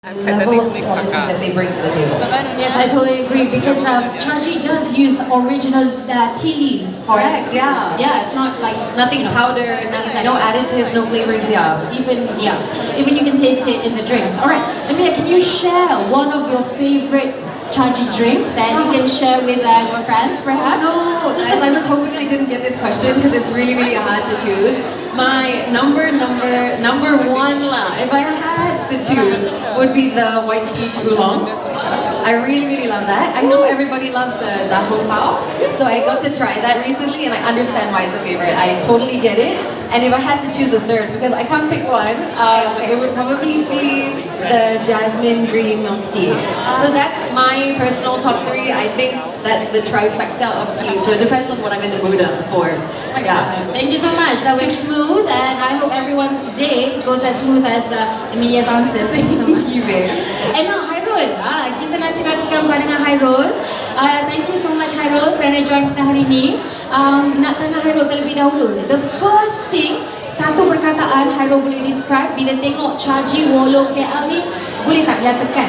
level of quality that they bring to the table. Yes, I totally agree because Chaji does use original tea leaves for Correct, it. yeah. Yeah, it's not like Nothing powdered, no additives, no flavorings, yeah. Even you can taste it in the drinks. All right, Amir, can you share one of your favorite Chaji drink that you can share with your friends, perhaps? No, guys, I was hoping I didn't get this question because it's really, really hard to choose. My number one lah, if I had to choose, would be the white peach oolong. I really, really love that. I know everybody loves the Dato, so I got to try that recently and I understand why it's a favorite. I totally get it. And if I had to choose a third, because I can't pick one, it would probably be the jasmine green milk tea. So that's my personal top 3. I think that's the trifecta of tea. So it depends on what I'm in the mood for. Yeah. Thank you so much. That was smooth, and I hope everyone's day goes as smooth as Amelia's answers. Thank you so much. And now Hairul, kita nanti-nantikan pandangan Hairul. Thank you so much Hairul kerana join kita hari ini. Nak tanya Hairul terlebih dahulu. The first thing, satu perkataan Hairul boleh describe bila tengok Chaji Wolo KL ni, boleh tak nyatakan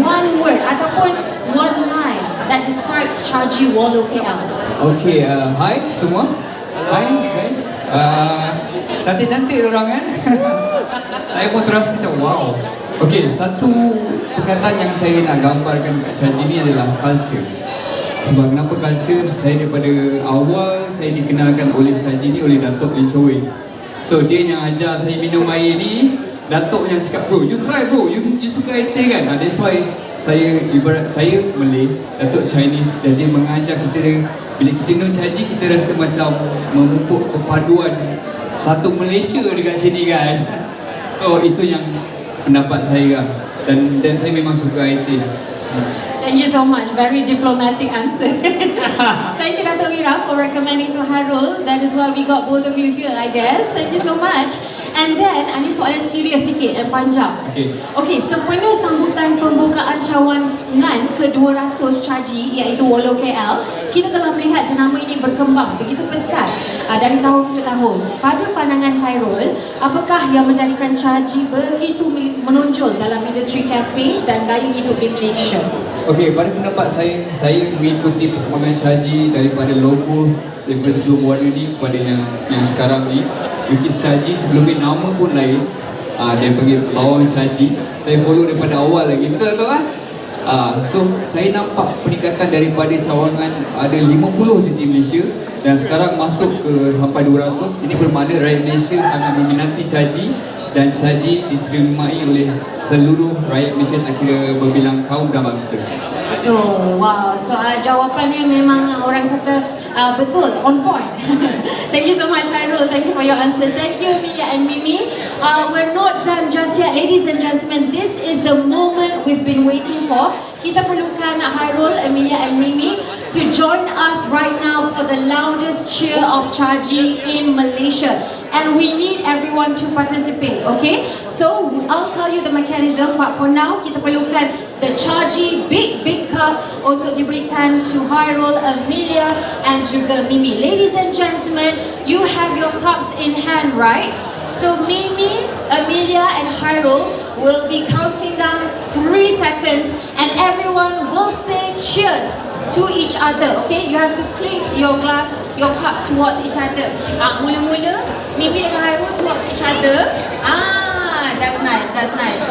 one word ataupun one line that describes Chaji Wolo KL? Okay, hi semua. Hi guys. Cantik-cantik orang kan? Saya pun terasa macam wow. Okay, satu perkataan yang saya nak gambarkan kat Chaji ni adalah culture. Sebab kenapa culture? Saya daripada awal saya dikenalkan oleh Chaji ni oleh Dato Chong. So dia yang ajar saya minum air ni, Dato yang cakap, bro, you try bro, you suka air teh kan? That's why saya, ibarat saya Malay, Dato Chinese, dan dia mengajar kita. Bila kita minum Chaji, kita rasa macam memupuk perpaduan satu Malaysia dekat sini guys. So itu yang pendapat saya, dan saya memang suka air teh. Thank you so much. Very diplomatic answer. Thank you, Dato' Mira, for recommending to Harul. That is why we got both of you here, I guess. Thank you so much. And then, ini soalan serius sikit dan panjang. Okay, sempena sambutan pembukaan cawangan ke-200 Chaji, iaitu Wolo KL, kita telah melihat jenama ini berkembang begitu pesat dari tahun ke tahun. Pada pandangan Hairul, apakah yang menjadikan Chaji begitu menonjol dalam industri kafe dan gaya hidup di Malaysia? Okay, pada pendapat saya mengikuti perkembangan Chaji daripada logo, daripada sebelum warna ni kepada yang sekarang ni, which is Chaji. Sebelum ni nama pun lain, dia panggil Bawang Chaji. Saya follow daripada awal lagi, betul kan? So saya nampak peningkatan daripada cawangan ada 50 je di Malaysia dan sekarang masuk ke sampai 200. Ini bermakna rakyat Malaysia sangat meminati Chaji, dan Chaji diterimai oleh seluruh rakyat Malaysia, tak kira berbilang kaum dan bangsa. Betul, wow. So jawapannya memang orang kata betul, on point. Thank you so much Hairul, thank you for your answers. Thank you Amelia and Mimi. We're not done just yet, ladies and gentlemen. This is the moment we've been waiting for. Kita perlukan Hairul, Amelia and Mimi to join us right now for the loudest cheer of Chaji in Malaysia. And we need everyone to participate, okay? So I'll tell you the mechanism, but for now kita perlukan the Chaji big cup untuk diberikan to Hairul, Amelia and juga Mimi. Ladies and gentlemen, you have your cups in hand, right? So Mimi, Amelia and Hairul will be counting down 3 seconds and everyone will say cheers to each other, okay? You have to clink your glass, your cup towards each other. Mula-mula, Mimi dengan Hairul towards each other. That's nice.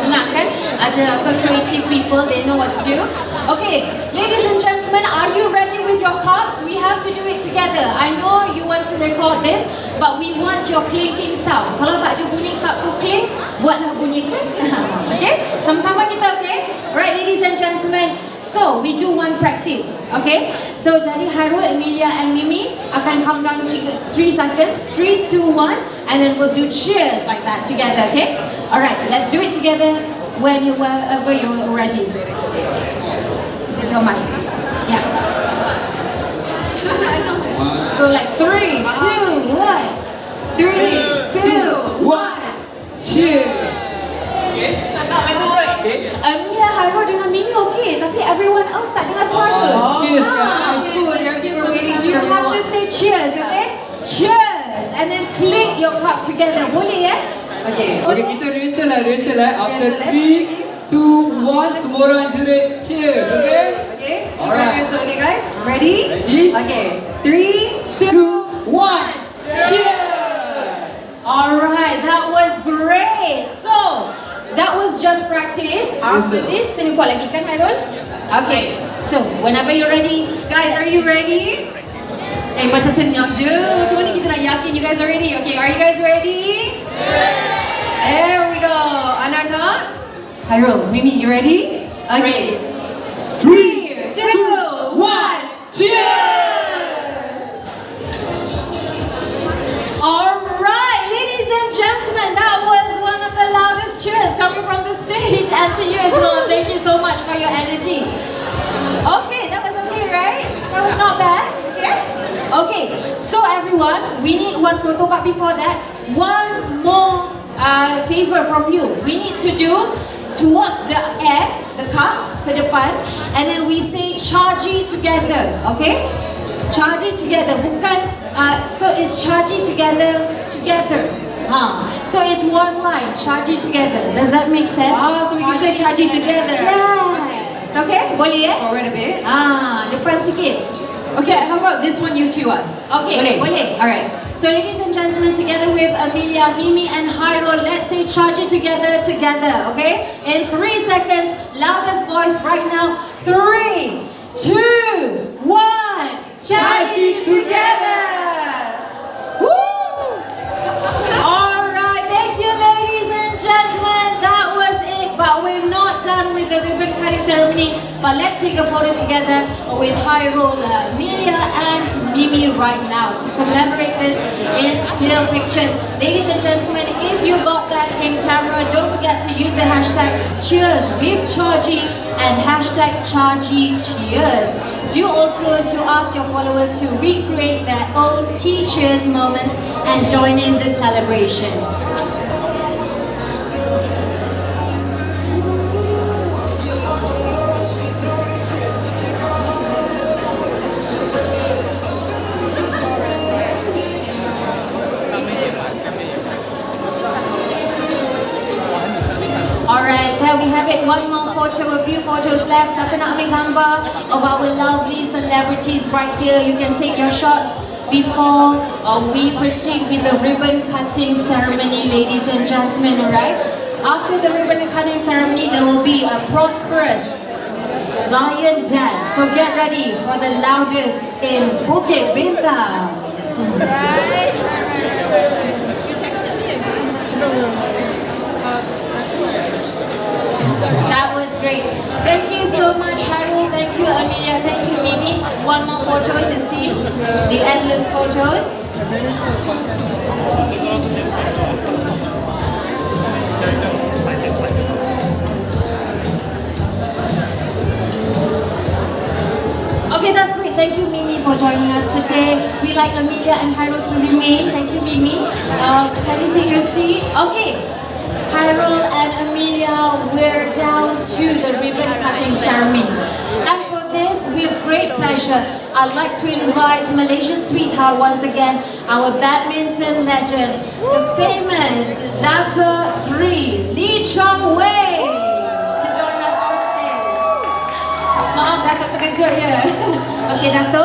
Senang kan? Ada creative people, they know what to do. Okay, ladies and gentlemen, are you ready with your cups? We have to do it together. I know you want to record this, but we want your clinking sound. Kalau tak ada bunyi cup tu clink, buatlah bunyi clink. Okay? Sama-sama kita, okay? Alright, ladies and gentlemen. So, we do one practice, okay? So, jadi Hairul, Amelia and Mimi akan count down 3 seconds. 3, 2, 1, and then we'll do cheers like that together, okay? Alright, let's do it together whenever you're ready. With your mics. Yeah. Go like 3, 2, 1. 3, 2, 1. Cheers! Amelia, Hairul dengan Mimi okay, tapi everyone else tak dengar suara. Cheers! Good, everything we're waiting for. You have to say cheers, okay? Cheers! And then clink your cup together. Boleh ya? Okay. Okay, kita rehearsal lah. After 3, 2, 1, semua orang jerit cheers, okay? Okay. Alright. Okay, guys. Ready? Ready? Okay. 3, 2, 1. Cheers! Alright, that was great. So, that was just practice. After sir. this, kena buat lagi kan, Hairul? Okay. So, whenever you're ready, Guys, are you ready? Macam senyap je. Macam mana kita nak yakin you guys are ready? Okay, are you guys ready? There we go. Anaka? Hairul, Mimi, you ready? Okay. 3, 2, 1. Cheers! Alright, ladies and gentlemen, that was one of the loudest cheers coming from the stage, and to you as well. Thank you so much for your energy. Okay, that was okay, right? That was not bad. Okay, so everyone, we need one photo, but before that, one more favor from you. We need to do towards the air, the cup, ke depan, and then we say Chaji together, okay? Chaji together, bukan, so it's Chaji together. So it's one line, Chaji together. Does that make sense? So we can say Chaji together. Yes. Okay, boleh Forward a bit. depan sikit. Okay, how about this one you cue us? Okay, boleh. Alright. So ladies and gentlemen, together with Amelia, Mimi and Hairul, let's say Chaji together, okay? In 3 seconds, loudest voice right now. 3, 2, 1. Chaji together! Woo! Alright, thank you ladies and gentlemen. That was it, but we're not done with the ribbon cutting ceremony. But let's take a photo together with Hairul, Amelia and Mimi right now to commemorate this in still pictures. Ladies and gentlemen, if you got that in camera, don't forget to use the hashtag cheers with Chaji and hashtag Chaji cheers. Do also to ask your followers to recreate their own teachers moments and join in the celebration. Alright, there we have it. One more photo, a few photos left. Siapa nak ambil gambar of our lovely celebrities right here? You can take your shots before we proceed with the ribbon cutting ceremony, ladies and gentlemen, alright? After the ribbon cutting ceremony, there will be a prosperous lion dance. So get ready for the loudest in Bukit Bintang. That was great. Thank you so much, Hairul. Thank you, Amelia. Thank you, Mimi. One more photos, it seems. The endless photos. Okay, that's great. Thank you, Mimi, for joining us today. We like Amelia and Hairul to remain. Thank you, Mimi. Can you take your seat? Okay. Hairul and Amelia, we're down to the ribbon cutting ceremony. And for this, with great pleasure, I'd like to invite Malaysia's sweetheart once again, our badminton legend, the famous Dato Sri Lee Chong Wei, to join us on stage. Maaf, Dato terkejut ya. Okay, Dato,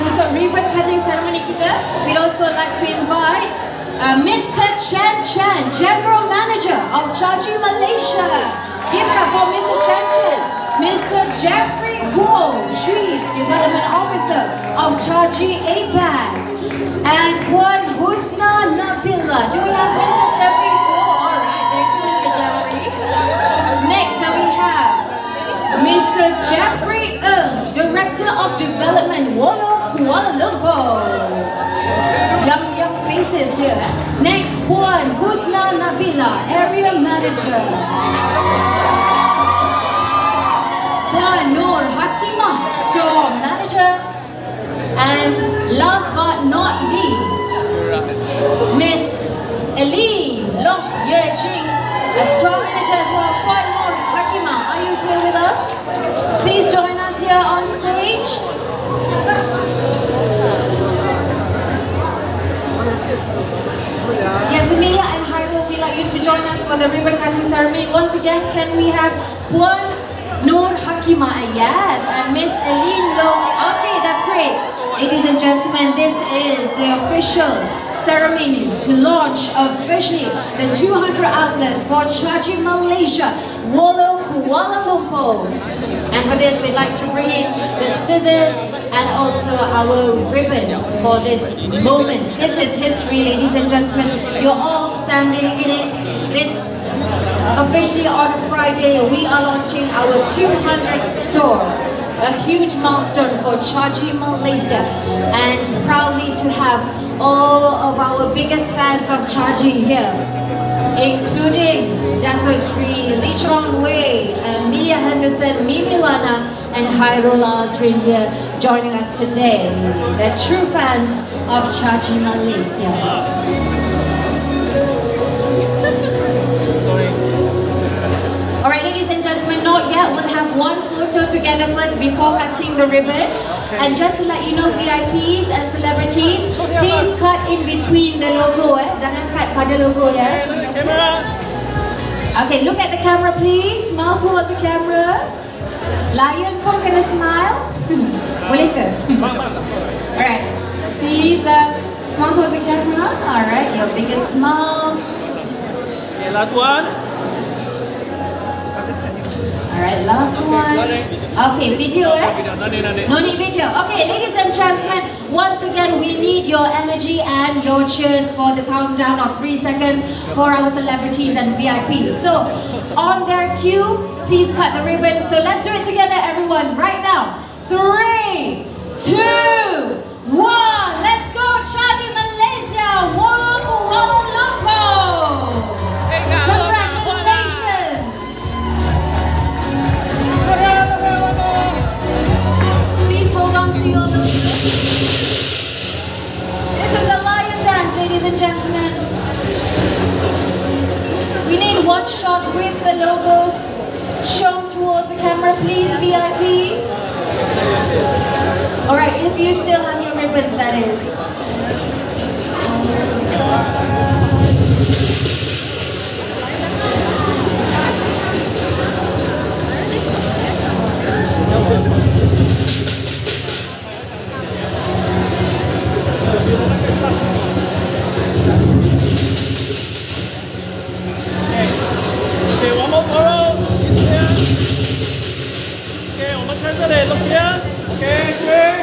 untuk ribbon cutting ceremony kita, we'd also like to invite Mr. Chen Chen, General Manager of Chaji Malaysia. Give it up for Mr. Chen Chen. Mr. Jeffrey Guo, Chief Development Officer of Chaji APAC. And Puan Husna Nabila. Do we have Mr. Jeffrey Guo? Alright, thank you, Mr. Jeffrey. Next, can we have Mr. Jeffrey Ng, Director of Development, Wono, Kuala Lumpur. Young faces here. Next, Puan Husna Nabila, Area Manager. Puan Nur Hakimah, Store Manager. And last but not least, Miss Eileen Loh Ye Ching, a Store Manager as well. Puan Nur Hakimah, are you here with us? Please join us here on stage. Yes, Amelia and Hairul, we'd like you to join us for the ribbon cutting ceremony. Once again, can we have Puan Nur Hakima? Yes, and Miss Eileen Long. Okay, that's great. Ladies and gentlemen, this is the official ceremony to launch officially the 200 outlet for Chaji Malaysia, Wolo Kuala Lumpur. And for this, we'd like to bring in the scissors and also our ribbon for this moment. This is history, ladies and gentlemen. You're all standing in it. This officially on Friday, we are launching our 200th store. A huge milestone for Chaji Malaysia, and proudly to have all of our biggest fans of Chaji here, including Dato Sri Lee Chong Wei, Mia Henderson, Mimi Lana, and Hairul Azrin here joining us today. They're true fans of Chaji Malaysia. Alright, ladies and gentlemen, not yet. We'll have one photo together first before cutting the ribbon. And just to let you know, VIPs and celebrities, please cut in between the logo. Jangan cut pada logo ya. Okay, look at the camera please. Smile towards the camera. Lion pun kena smile. Boleh ke? Alright, please smile towards the camera. Alright, your biggest smiles. Okay, last one. Alright, last one. Okay, video No need video. Okay, ladies and gentlemen, once again, we need your energy and your cheers for the countdown of 3 seconds for our celebrities and VIPs. So, on their cue, please cut the ribbon. So let's do it together, everyone, right now. 3, 2, 1. Let's go, Chaji Malaysia. Wolo Kuala Lumpur. Congratulations. Please hold on to your logos. This is a lion dance, ladies and gentlemen. We need one shot with the logos shown towards the camera, please, VIPs. Alright, if you still have your ribbons, that is. Okay, one more photo. This here. Okay, 我们看这里，look here. Okay, three.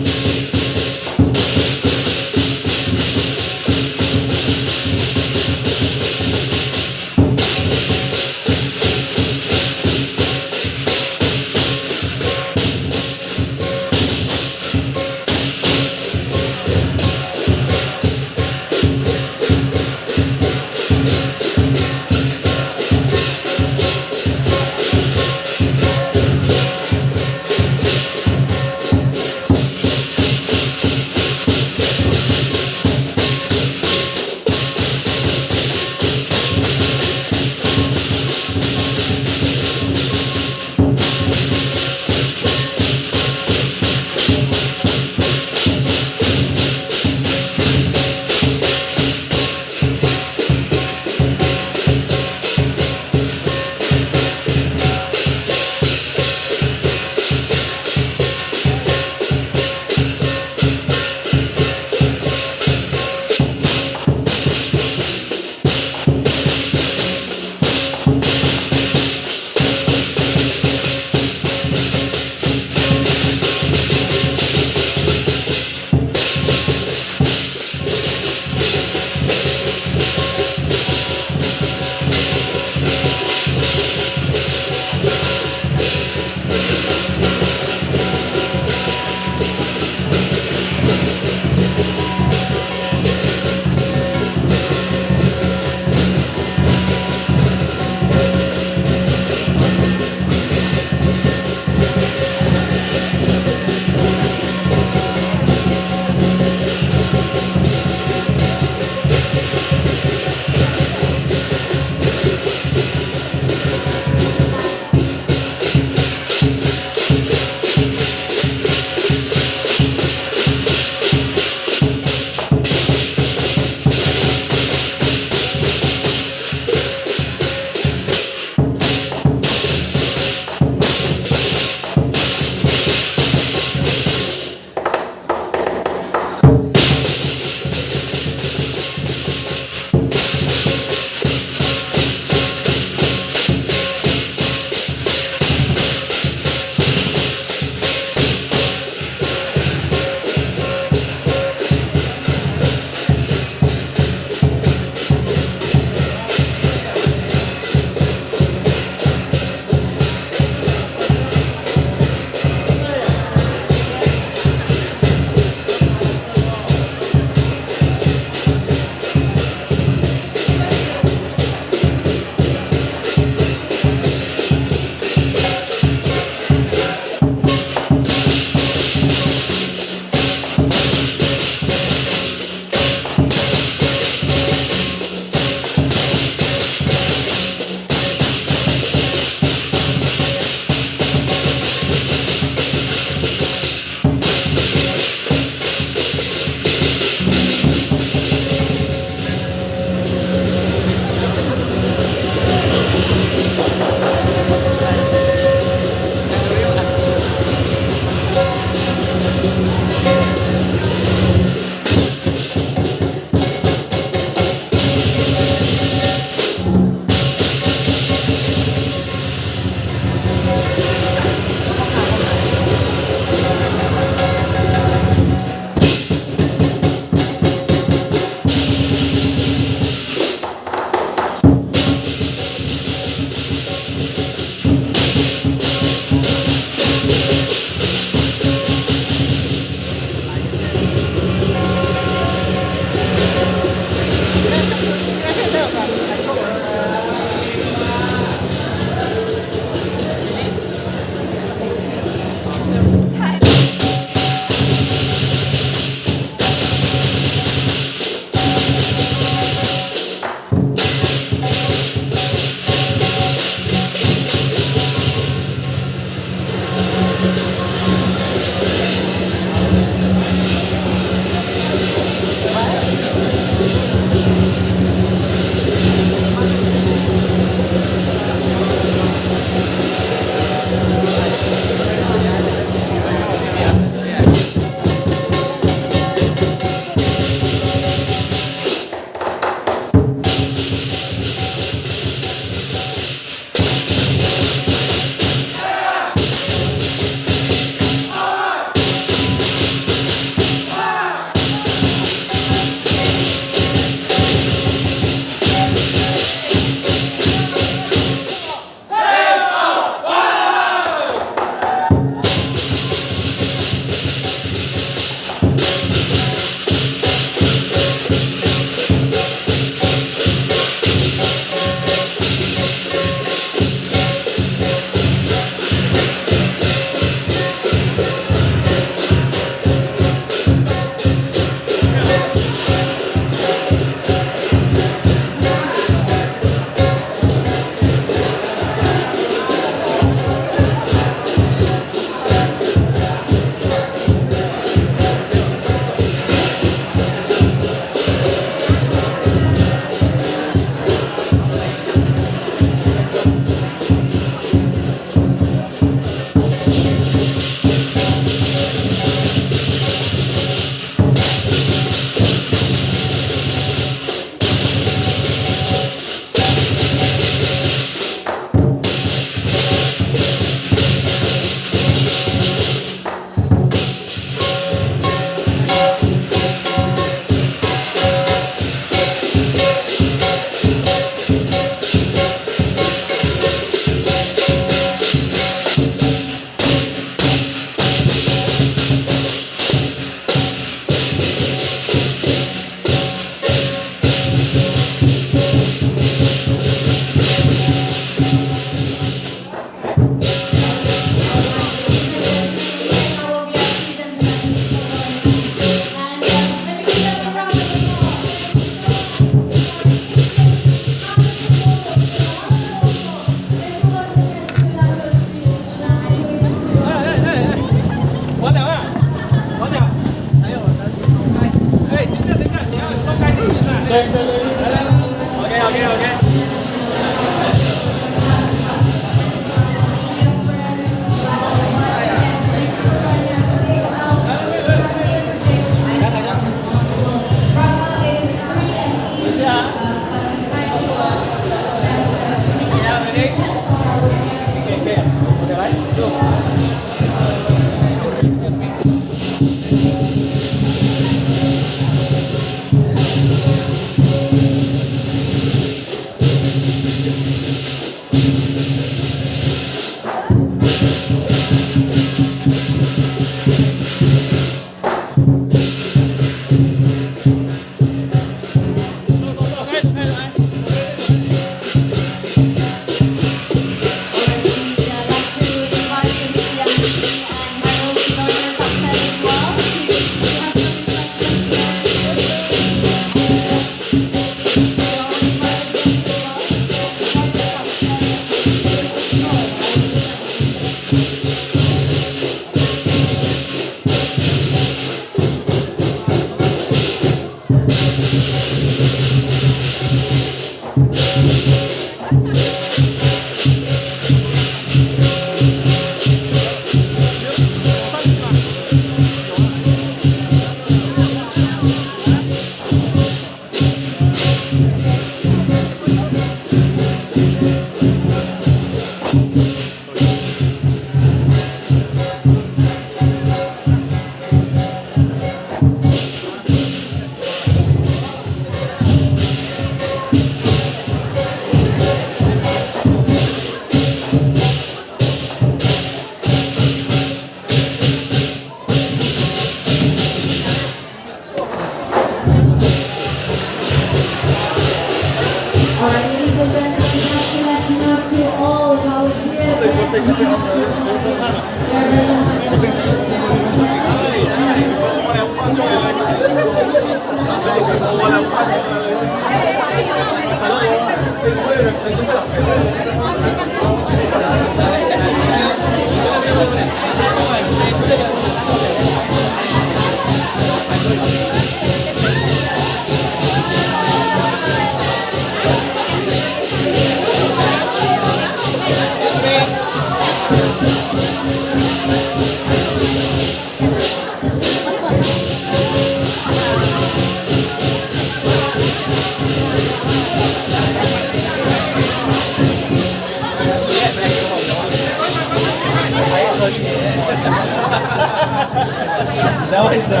That one is the.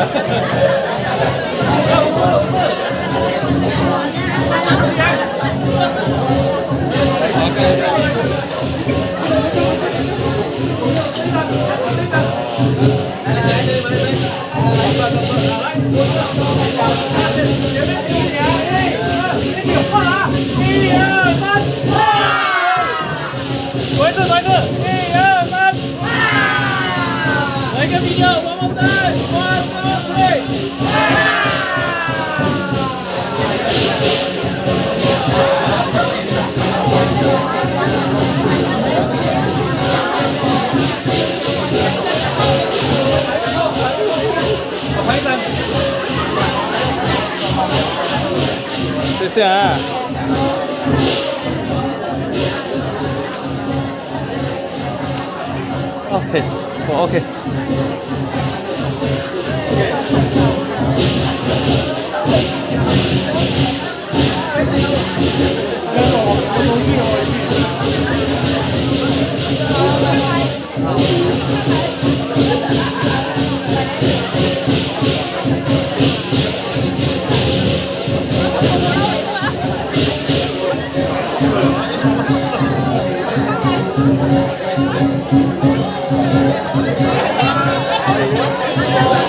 Make a video, one more time. 1, 2, 3.我拍一张。谢谢啊。OK， 我 OK。Thank you.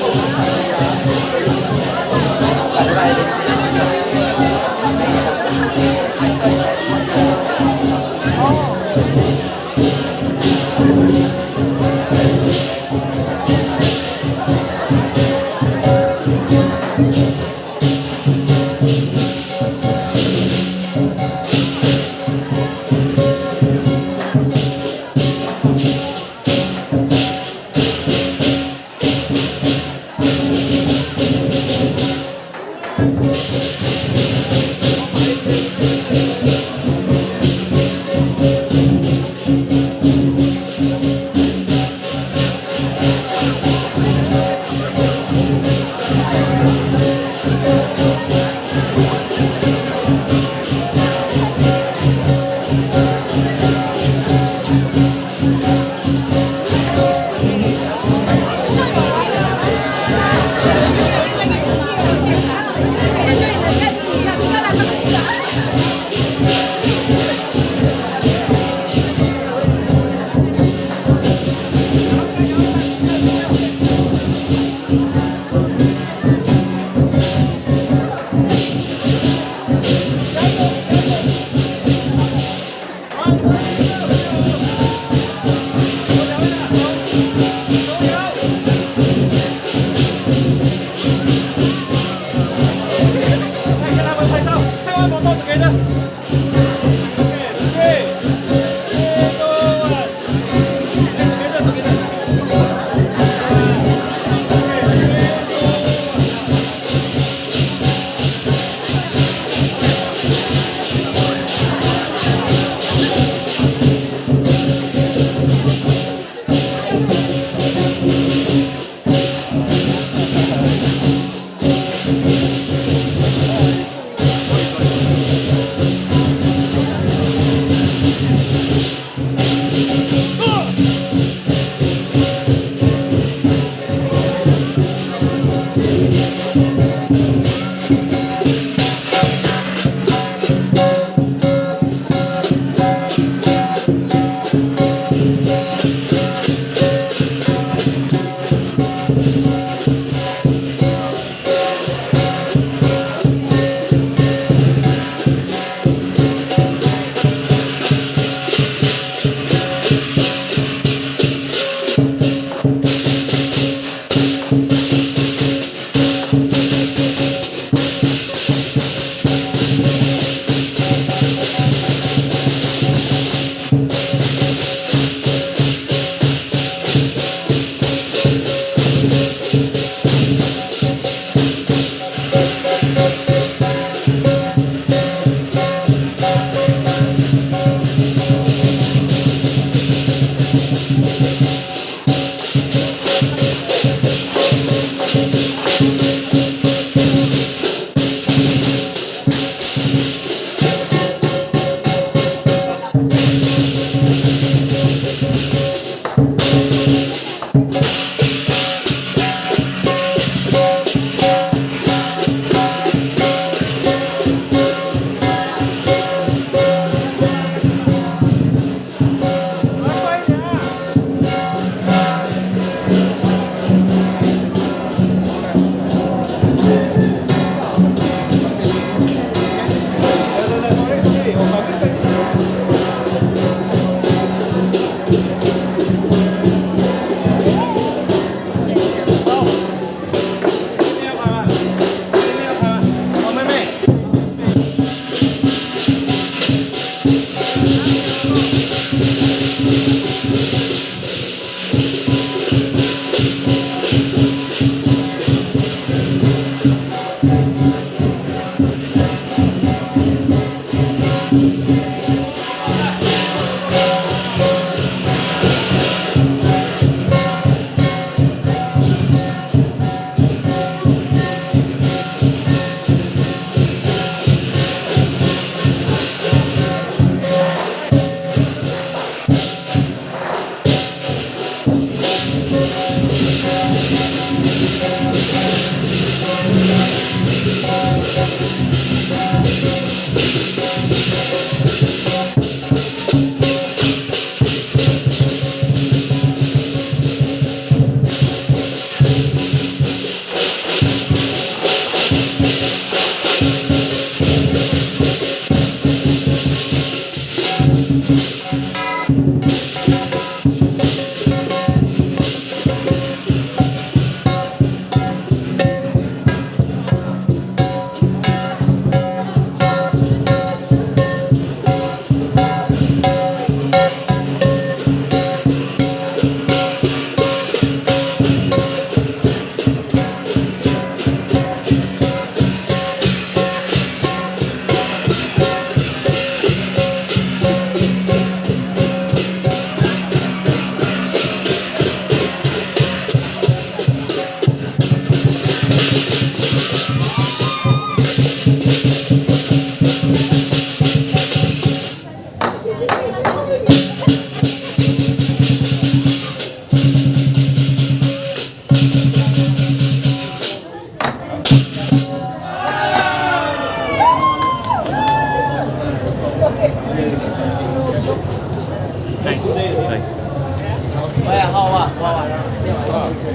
Yeah,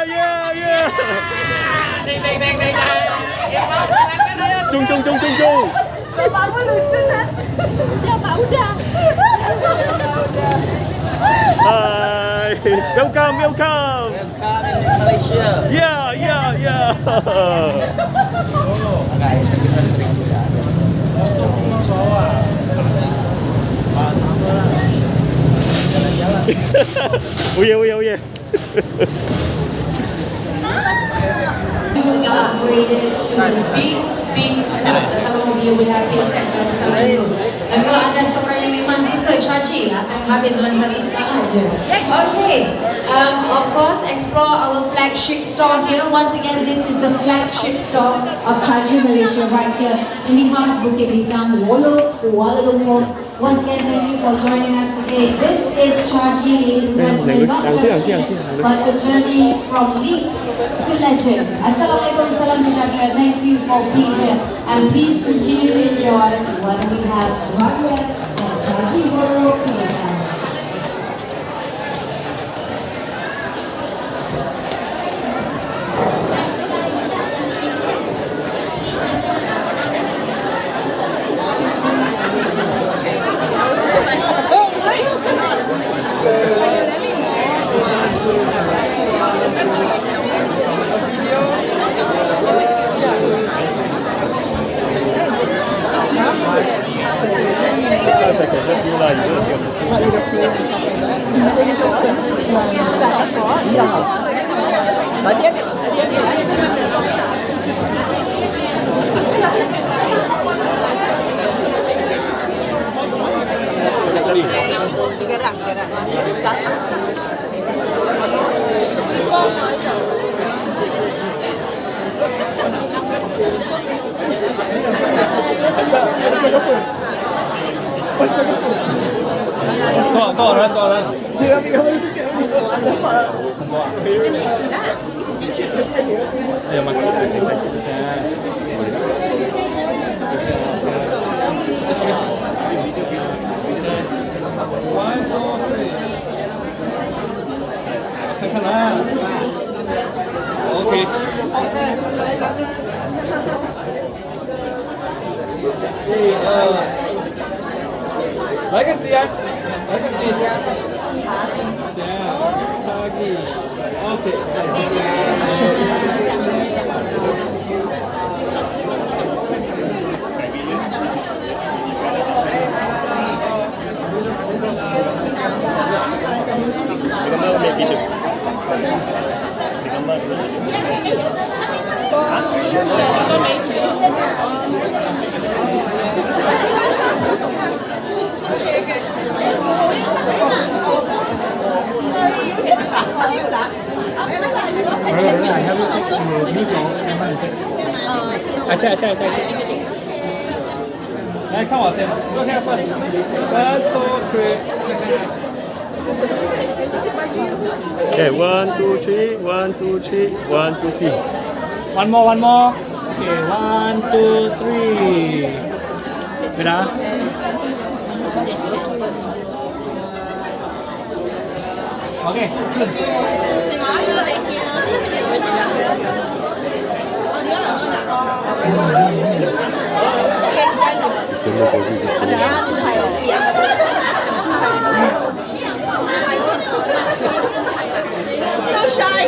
yeah, yeah. Chung. Bapakmu lucu kan? Bapak udah. Hi. Welcome. Welcome in Malaysia. Yeah. Guys, kita sering juga ada. Masuk ke bawah. Jalan-jalan. Oh yeah. We will be upgraded to a big club. Kalau dia boleh habis kan kalau bersama you. Dan kalau ada seorang yang memang suka Chaji akan habis dalam satu sahaja. Okay, of course explore our flagship store here. Once again, this is the flagship store of Chaji Malaysia right here in the heart of Bukit Bintang, Kuala Lumpur. Once again, thank you for joining us today. This is Chaji, ladies and gentlemen, not just but a journey from leap to legend. Assalamualaikum, salam sejahtera. Thank you for being here, and please continue to enjoy what we have right here at Chaji World Playground. Toh orang. 跟你一起的，一起进去。哎呀妈！看看啦。OK。来个 C 啊，来个 C。Chaji. OK。对。来看我先 ，OK first， 1 2 3。Okay, 1 2 3, 1 2 3, 1 2 3. One more. Okay, 1 2 3. Wait ah. Okay. So shy.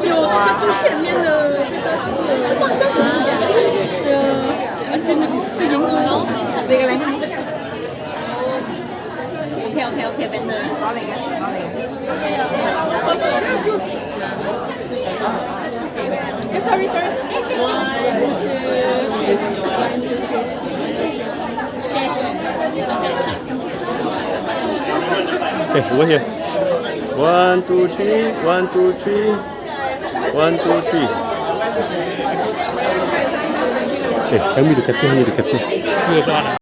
有这个最前面的这个字，哇，这样子不是？对啊，真的已经那个来。OK， bên đó嚟嘅，Sorry. Okay, over here. 1 2 3, 1 2 3, 1 2 3. Okay, help me to capture.